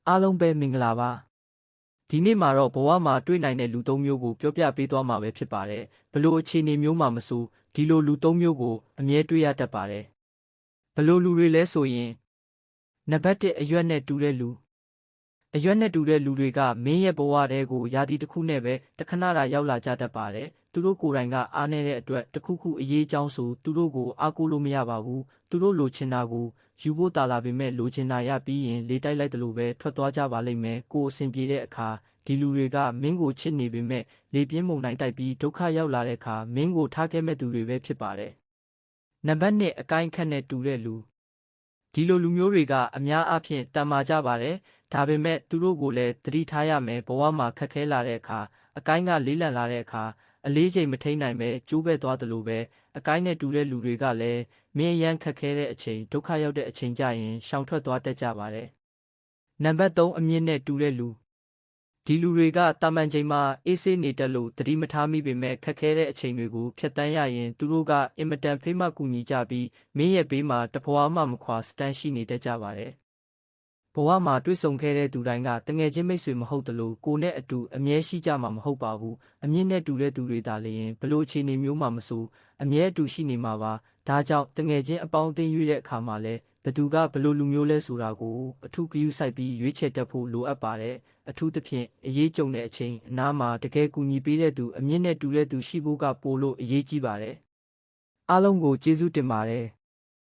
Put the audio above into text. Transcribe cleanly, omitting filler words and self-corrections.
အားလုံးပဲမင်္ဂလာပါဒီနေ့မှာတော့ဘဝမှာတွေ့နိုင်တဲ့လူသုံးမျိုးကိုပြောပြပေးသွားမှာပဲဖြစ်ပါတယ်ဘလို့အခြေအနေမျိုးမှာမဆိုဒီလိုလူသုံးမျိုးကိုအမြဲတွေ့ရတတ်ပါတယ်ဘလို့လူတွေလဲဆိုရင်နံပါတ်1အရွက်နဲ့တူတဲ့လူအရွက်နဲ့တူတဲ့လူတွေကမင်းရဲ့ဘဝတဲကိုယာတီတစ်ခုနဲ့ပဲတခဏတာရောက်လာကြတတ်ပါတယ်သူတို့ကိုယ်တိုင်ကအားနေတဲ့အတွက်တစ်ခုခုအရေးအကြောင်းဆိုသူတို့ကိုအားကိုးလို့မရပါဘူးသူတို့လိုချင်တာကိုယူဖို့တာလာပေမဲ့လိုချင်တာရပြီးရင်လေတိုက်လိုက်တယ်လို့ပဲထွက်သွားကြပါလိမ့်မယ်ကိုယ်အဆင်ပြေတဲ့အခါဒီလူတွေကမင်းကိုချစ်နေပေမဲ့လေပြင်းမုန်တိုင်းတိုက်ပြီးဒုက္ခရောက်လာတဲ့အခါမင်းကိုထားခဲ့မဲ့သူတွေပဲဖြစ်ပါတယ်နံပါတ်2အကိုင်းခတ်နဲ့တူတဲ့လူဒီလိုလူမျိုးတွေကအများအားဖြင့်တန်မာကြပါတယ်ဒါပေမဲ့သူတို့ကိုလည်းသတိထားရမယ်ဘဝမှာခက်ခဲလာတဲ့အခါအကိုင်းကလေးလံလာတဲ့အခါအလေးချိန်မထိန်နိုင်ပဲကျိုးပဲ့သွားတယ်လို့ပဲအကိုင်းနဲ့တူတဲ့လူတွေကလည်းမင်းအရန်ခက်ခဲတဲ့အချိန်ဒုက္ခရောက်တဲ့အချိန်ကြရင်ရှောင်ထွက်သွားတတ်ကြပါတယ်နံပါတ်3အမြင့်နဲ့တူတဲ့လူဒီလူတွေကတာမန်ချိန်မှာအေးဆေးနေတတ်လို့သတိမထားမိပေမဲ့ခက်ခဲတဲ့အချိန်တွေကိုဖျက်တမ်းရရင်သူတို့ကအင်မတန်ဖေးမကူညီကြပြီးမင်းရဲ့ဘေးမှာတဘွားမှမခွာစတန်ရှိနေတတ်ကြပါတယ်ဘဝမှာတွေ့ဆုံခဲ့တဲ့သူတိုင်းကတငယ်ချင်းမိတ်ဆွေမဟုတ်တလို့ကိုနဲ့အတူအမြဲရှိကြမှာမဟုတ်ပါဘူးအမြင့်နဲ့တူတဲ့သူတွေသာလျှင်ဘလို့အခြေအနေမျိုးမှမဆိုအမြဲအတူရှိနေမှာပါဒါကြောင့်တငယ်ချင်းအပေါင်းအသင်းရွေးတဲ့အခါမှာလဲဘသူကဘလို့လူမျိုးလဲဆိုတာကိုအထူးဂရုစိုက်ပြီးရွေးချယ်တတ်ဖို့လိုအပ်ပါတယ်အထူးသဖြင့်အရေးကြုံတဲ့အချိန်အနားမှာတကယ်ကူညီပေးတဲ့သူအမြင့်နဲ့တူတဲ့သူရှိဖို့ကပိုလို့အရေးကြီးပါတယ်အားလုံးကိုကျေးဇူးတင်ပါတယ်